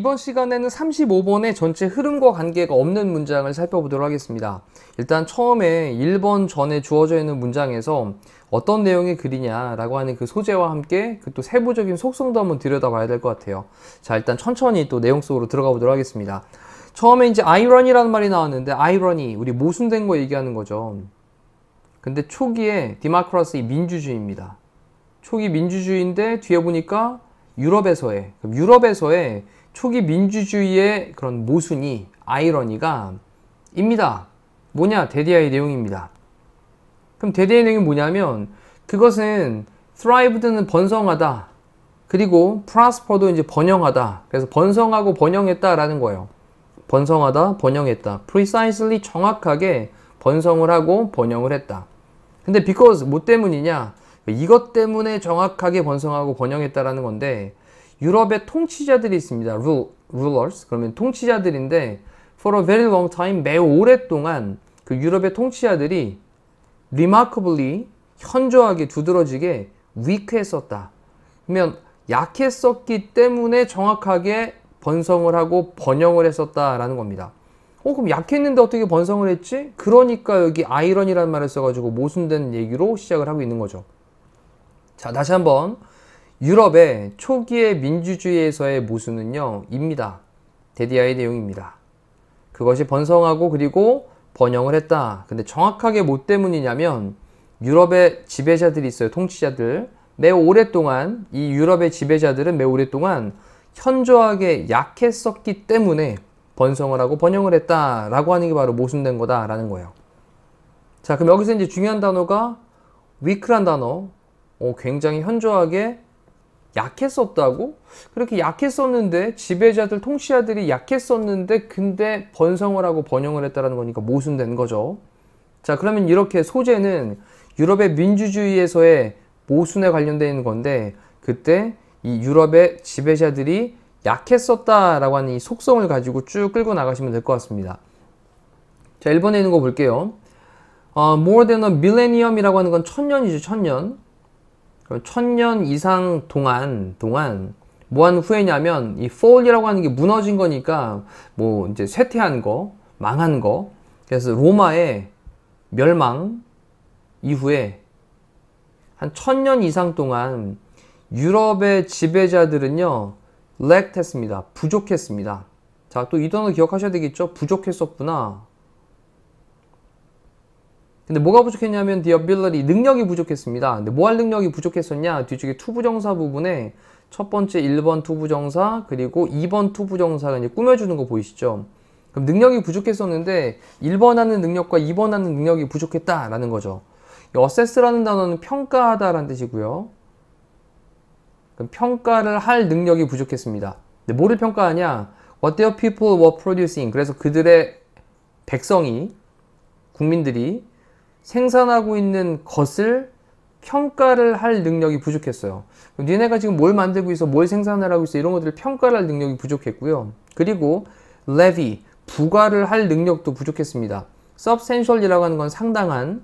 이번 시간에는 35번의 전체 흐름과 관계가 없는 문장을 살펴보도록 하겠습니다. 일단 처음에 1번 전에 주어져 있는 문장에서 어떤 내용의 글이냐라고 하는 그 소재와 함께 그 또 세부적인 속성도 한번 들여다봐야 될 것 같아요. 자, 일단 천천히 또 내용 속으로 들어가 보도록 하겠습니다. 처음에 이제 irony라는 말이 나왔는데, irony, 우리 모순된 거 얘기하는 거죠. 근데 초기에 democracy, 민주주의입니다. 초기 민주주의인데 뒤에 보니까 유럽에서의 초기 민주주의의 그런 모순이 아이러니가 입니다. 뭐냐? 데디아의 내용입니다. 그럼 데디아의 내용이 뭐냐면 그것은 thrived는 번성하다. 그리고 prosper도 이제 번영하다. 그래서 번성하고 번영했다라는 거예요. 번성하다, 번영했다. precisely 정확하게 번성을 하고 번영을 했다. 근데 because 뭐 때문이냐? 이것 때문에 정확하게 번성하고 번영했다라는 건데, 유럽의 통치자들이 있습니다. rulers. 그러면 통치자들인데 for a very long time, 매우 오랫동안 그 유럽의 통치자들이 remarkably, 현저하게 두드러지게 weak했었다. 그러면 약했었기 때문에 정확하게 번성을 하고 번영을 했었다라는 겁니다. 그럼 약했는데 어떻게 번성을 했지? 그러니까 여기 아이러니라는 말을 써가지고 모순된 얘기로 시작을 하고 있는 거죠. 자, 다시 한번. 유럽의 초기의 민주주의에서의 모순은요, 입니다. 데디아의 내용입니다. 그것이 번성하고 그리고 번영을 했다. 근데 정확하게 뭐 때문이냐면 유럽의 지배자들이 있어요. 통치자들. 매우 오랫동안 이 유럽의 지배자들은 매우 오랫동안 현저하게 약했었기 때문에 번성을 하고 번영을 했다라고 하는 게 바로 모순된 거다라는 거예요. 자, 그럼 여기서 이제 중요한 단어가 weak란 단어. 굉장히 현저하게 약했었다고? 그렇게 약했었는데, 지배자들, 통치자들이 약했었는데 근데 번성을 하고 번영을 했다는 거니까 모순된 거죠. 자, 그러면 이렇게 소재는 유럽의 민주주의에서의 모순에 관련되어 있는 건데, 그때 이 유럽의 지배자들이 약했었다라고 하는 이 속성을 가지고 쭉 끌고 나가시면 될 것 같습니다. 자, 1번에 있는 거 볼게요. more than a millennium이라고 하는 건 1000년이죠, 1000년. 1000년 이상 동안 뭐 한 후에냐면 이 fall이라고 하는 게 무너진 거니까 뭐 이제 쇠퇴한 거, 망한 거. 그래서 로마의 멸망 이후에 한 1000년 이상 동안 유럽의 지배자들은요, lacked 했습니다. 부족했습니다. 자, 또 이 단어 기억하셔야 되겠죠? 부족했었구나. 근데 뭐가 부족했냐면 the ability, 능력이 부족했습니다. 근데 뭐 할 능력이 부족했었냐? 뒤쪽에 투부정사 부분에 첫 번째 1번 투부정사 그리고 2번 투부정사가 이제 꾸며주는 거 보이시죠? 그럼 능력이 부족했었는데 1번 하는 능력과 2번 하는 능력이 부족했다라는 거죠. assess라는 단어는 평가하다라는 뜻이고요. 그럼 평가를 할 능력이 부족했습니다. 근데 뭐를 평가하냐? What their people were producing. 그래서 그들의 백성이, 국민들이 생산하고 있는 것을 평가를 할 능력이 부족했어요. 그럼 니네가 지금 뭘 만들고 있어, 뭘 생산을 하고 있어, 이런 것들을 평가를 할 능력이 부족했고요. 그리고 levy, 부과를 할 능력도 부족했습니다. substantial이라고 하는 건 상당한,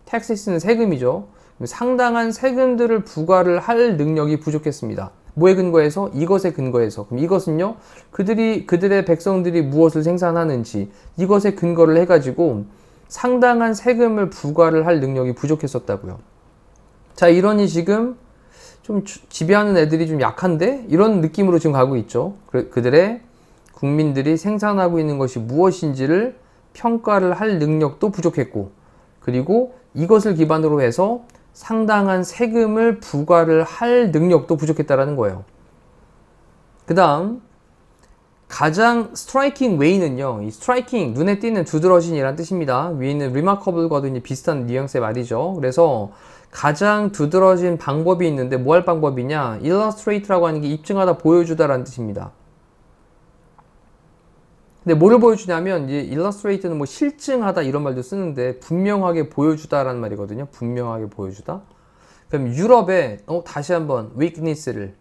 taxes는 세금이죠. 상당한 세금들을 부과를 할 능력이 부족했습니다. 뭐에 근거해서? 이것에 근거해서. 그럼 이것은요, 그들의 백성들이 무엇을 생산하는지 이것에 근거를 해가지고 상당한 세금을 부과를 할 능력이 부족했었다고요. 자, 이러니 지금 좀 지배하는 애들이 좀 약한데? 이런 느낌으로 지금 가고 있죠. 그들의 국민들이 생산하고 있는 것이 무엇인지를 평가를 할 능력도 부족했고, 그리고 이것을 기반으로 해서 상당한 세금을 부과를 할 능력도 부족했다라는 거예요. 그 다음, 가장 스트라이킹 웨이는요, 이 스트라이킹, 눈에 띄는, 두드러진이라는 뜻입니다. 위에 있는 remarkable과도 이제 비슷한 뉘앙스의 말이죠. 그래서 가장 두드러진 방법이 있는데 뭐 할 방법이냐? illustrate라고 하는 게 입증하다, 보여주다라는 뜻입니다. 근데 뭐를 보여주냐면, 이제 illustrate는 뭐 실증하다 이런 말도 쓰는데 분명하게 보여주다라는 말이거든요. 분명하게 보여주다. 그럼 유럽의, 다시 한번 weakness를,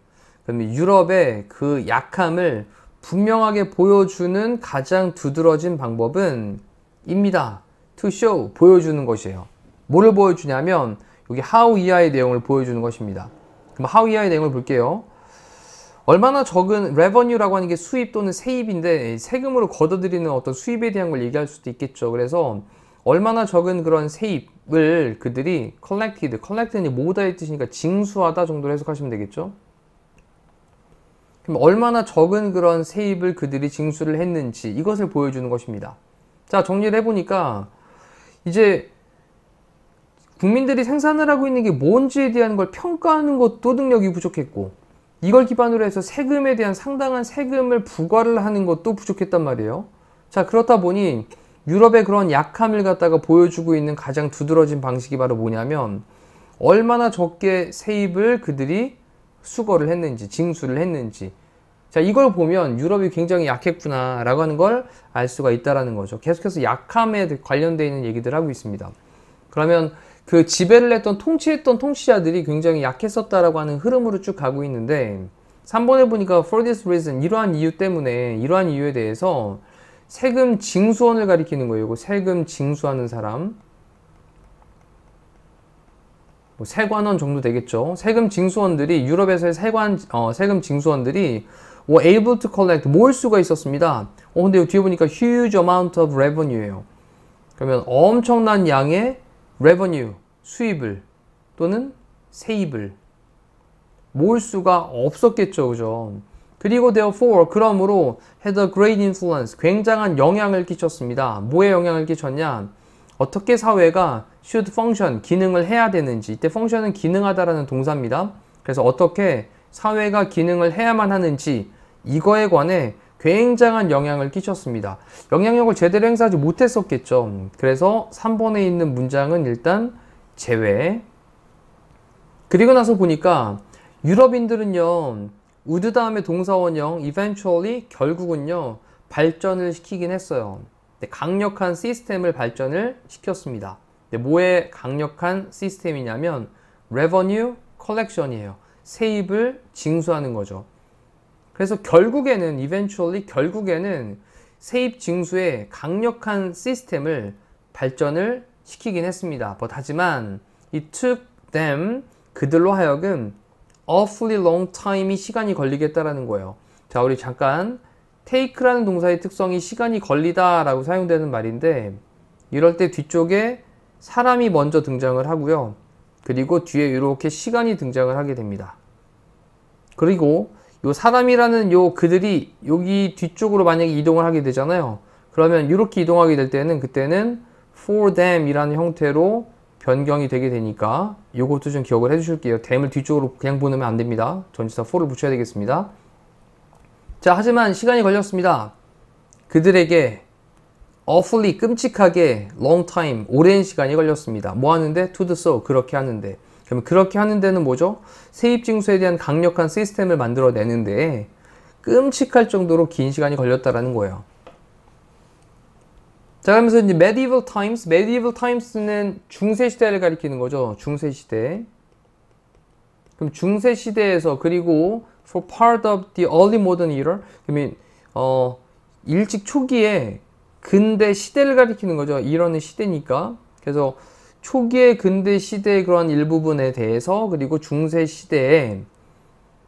그럼 유럽의 그 약함을 분명하게 보여주는 가장 두드러진 방법은 입니다. to show, 보여주는 것이에요. 뭐를 보여주냐면 여기 how 이하의 내용을 보여주는 것입니다. 그럼 how 이하의 내용을 볼게요. 얼마나 적은 revenue라고 하는 게 수입 또는 세입인데 세금으로 걷어들이는 어떤 수입에 대한 걸 얘기할 수도 있겠죠. 그래서 얼마나 적은 그런 세입을 그들이 collected는 모으다의 뜻이니까 징수하다 정도로 해석하시면 되겠죠. 그럼 얼마나 적은 그런 세입을 그들이 징수를 했는지 이것을 보여주는 것입니다. 자, 정리를 해보니까 이제 국민들이 생산을 하고 있는 게 뭔지에 대한 걸 평가하는 것도 능력이 부족했고 이걸 기반으로 해서 세금에 대한 상당한 세금을 부과를 하는 것도 부족했단 말이에요. 자, 그렇다 보니 유럽의 그런 약함을 갖다가 보여주고 있는 가장 두드러진 방식이 바로 뭐냐면 얼마나 적게 세입을 그들이 수거를 했는지, 징수를 했는지. 자, 이걸 보면 유럽이 굉장히 약했구나 라고 하는 걸 알 수가 있다라는 거죠. 계속해서 약함에 관련되어 있는 얘기들 하고 있습니다. 그러면 그 지배를 했던 통치했던 통치자들이 굉장히 약했었다라고 하는 흐름으로 쭉 가고 있는데 3번에 보니까 for this reason 이러한 이유 때문에 이러한 이유에 대해서 세금 징수원을 가리키는 거예요. 이거 세금 징수하는 사람 뭐 세관원 정도 되겠죠. 세금 징수원들이 유럽에서의 세금 징수원들이 were able to collect 모을 수가 있었습니다. 근데 뒤에 보니까 huge amount of revenue예요. 그러면 엄청난 양의 revenue, 수입을 또는 세입을 모을 수가 없었겠죠. 그죠? 그리고 therefore, 그러므로 had a great influence, 굉장한 영향을 끼쳤습니다. 뭐에 영향을 끼쳤냐? 어떻게 사회가 should function, 기능을 해야 되는지. 이때 function은 기능하다라는 동사입니다. 그래서 어떻게 사회가 기능을 해야만 하는지 이거에 관해 굉장한 영향을 끼쳤습니다. 영향력을 제대로 행사하지 못했었겠죠. 그래서 3번에 있는 문장은 일단 제외. 그리고 나서 보니까 유럽인들은요, would 다음에 동사원형 eventually 결국은요 발전을 시키긴 했어요. 강력한 시스템을 발전을 시켰습니다. 뭐의 강력한 시스템이냐면 revenue collection이에요. 세입을 징수하는 거죠. 그래서 결국에는 eventually 결국에는 세입 징수의 강력한 시스템을 발전을 시키긴 했습니다. 하지만 it took them 그들로 하여금 awfully long time이 시간이 걸리겠다라는 거예요. 자, 우리 잠깐 take라는 동사의 특성이 시간이 걸리다 라고 사용되는 말인데 이럴 때 뒤쪽에 사람이 먼저 등장을 하고요. 그리고 뒤에 이렇게 시간이 등장을 하게 됩니다. 그리고 요 사람이라는 요 그들이 여기 뒤쪽으로 만약에 이동을 하게 되잖아요. 그러면 이렇게 이동하게 될 때는 그때는 for them 이라는 형태로 변경이 되게 되니까 요것도 좀 기억을 해 주실게요. them을 뒤쪽으로 그냥 보내면 안 됩니다. 전치사 for를 붙여야 되겠습니다. 자, 하지만 시간이 걸렸습니다. 그들에게 awfully 끔찍하게 long time 오랜 시간이 걸렸습니다. 뭐 하는데? to do so 그렇게 하는데. 그럼 그렇게 하는 데는 뭐죠? 세입징수에 대한 강력한 시스템을 만들어내는데 끔찍할 정도로 긴 시간이 걸렸다라는 거예요. 자, 그러면서 이제 medieval times는 중세시대를 가리키는 거죠. 중세시대. 그럼 중세시대에서 그리고 for part of the early modern era 그러면 일찍 초기에 근대 시대를 가리키는 거죠. 이러는 시대니까. 그래서 초기의 근대 시대의 그런 일부분에 대해서 그리고 중세 시대에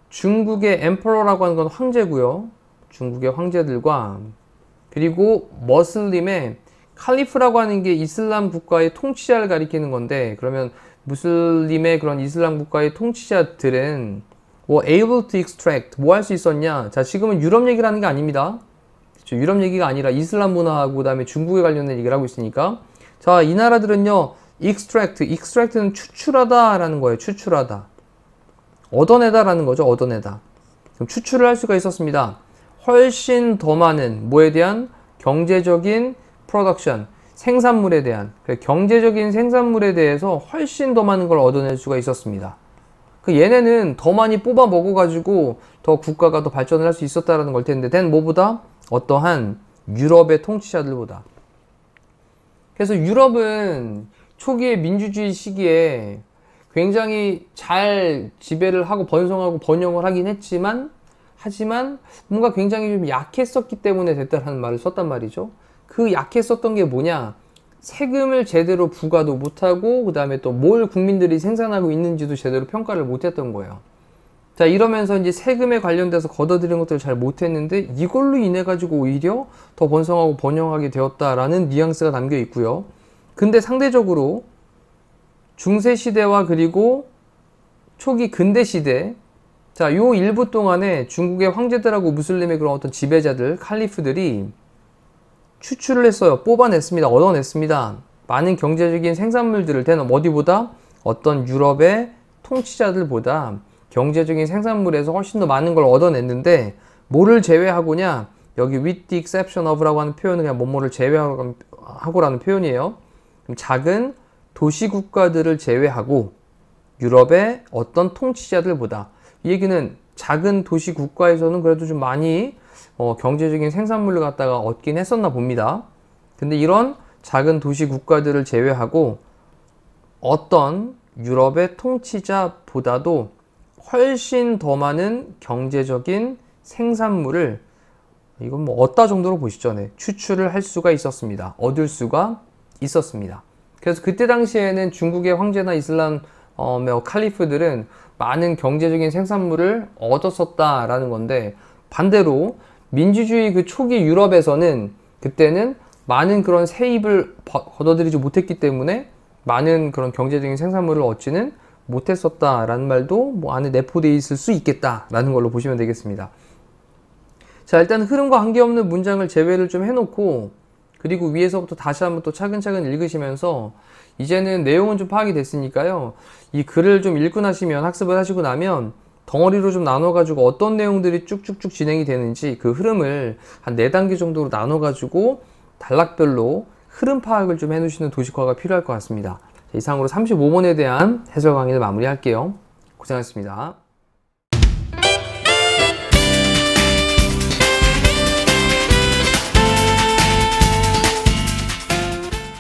중국의 emperor라고 하는 건 황제고요. 중국의 황제들과 그리고 머슬림의 칼리프라고 하는 게 이슬람 국가의 통치자를 가리키는 건데 그러면 무슬림의 그런 이슬람 국가의 통치자들은 able to extract 뭐 할 수 있었냐? 자, 지금은 유럽 얘기를 하는 게 아닙니다. 그렇죠? 유럽 얘기가 아니라 이슬람 문화하고 그다음에 중국에 관련된 얘기를 하고 있으니까 자, 이 나라들은요 extract는 추출하다라는 거예요. 추출하다. 얻어내다라는 거죠. 얻어내다. 그럼 추출을 할 수가 있었습니다. 훨씬 더 많은 뭐에 대한 경제적인 production, 생산물에 대한 경제적인 생산물에 대해서 훨씬 더 많은 걸 얻어낼 수가 있었습니다. 얘네는 더 많이 뽑아 먹어가지고 더 국가가 더 발전을 할 수 있었다라는 걸 텐데, 된 뭐보다? 어떠한 유럽의 통치자들보다. 그래서 유럽은 초기의 민주주의 시기에 굉장히 잘 지배를 하고 번성하고 번영을 하긴 했지만, 하지만 뭔가 굉장히 좀 약했었기 때문에 됐다라는 말을 썼단 말이죠. 그 약했었던 게 뭐냐? 세금을 제대로 부과도 못하고 그 다음에 또 뭘 국민들이 생산하고 있는지도 제대로 평가를 못했던 거예요. 자, 이러면서 이제 세금에 관련돼서 걷어들인 것들을 잘 못했는데 이걸로 인해 가지고 오히려 더 번성하고 번영하게 되었다라는 뉘앙스가 담겨 있고요. 근데 상대적으로 중세 시대와 그리고 초기 근대 시대, 자, 요 일부 동안에 중국의 황제들하고 무슬림의 그런 어떤 지배자들, 칼리프들이 추출을 했어요. 뽑아냈습니다. 얻어냈습니다. 많은 경제적인 생산물들을 대는 어디보다 어떤 유럽의 통치자들보다 경제적인 생산물에서 훨씬 더 많은 걸 얻어냈는데 뭐를 제외하고냐? 여기 with the exception of라고 하는 표현은 그냥 뭐뭐를 제외하고라는 표현이에요. 작은 도시 국가들을 제외하고 유럽의 어떤 통치자들보다, 이 얘기는 작은 도시 국가에서는 그래도 좀 많이 경제적인 생산물을 갖다가 얻긴 했었나 봅니다. 근데 이런 작은 도시 국가들을 제외하고 어떤 유럽의 통치자보다도 훨씬 더 많은 경제적인 생산물을, 이건 뭐 얻다 정도로 보시죠. 네. 추출을 할 수가 있었습니다. 얻을 수가 있었습니다. 그래서 그때 당시에는 중국의 황제나 이슬람 칼리프들은 많은 경제적인 생산물을 얻었었다라는 건데, 반대로 민주주의 그 초기 유럽에서는 그때는 많은 그런 세입을 걷어들이지 못했기 때문에 많은 그런 경제적인 생산물을 얻지는 못했었다라는 말도 뭐 안에 내포되어 있을 수 있겠다라는 걸로 보시면 되겠습니다. 자, 일단 흐름과 관계없는 문장을 제외를 좀 해놓고, 그리고 위에서부터 다시 한번 또 차근차근 읽으시면서 이제는 내용은 좀 파악이 됐으니까요, 이 글을 좀 읽고 나시면, 학습을 하시고 나면 덩어리로 좀 나눠가지고 어떤 내용들이 쭉쭉쭉 진행이 되는지 그 흐름을 한 4단계 정도로 나눠가지고 단락별로 흐름 파악을 좀 해놓으시는 도식화가 필요할 것 같습니다. 이상으로 35번에 대한 해설 강의를 마무리할게요. 고생하셨습니다.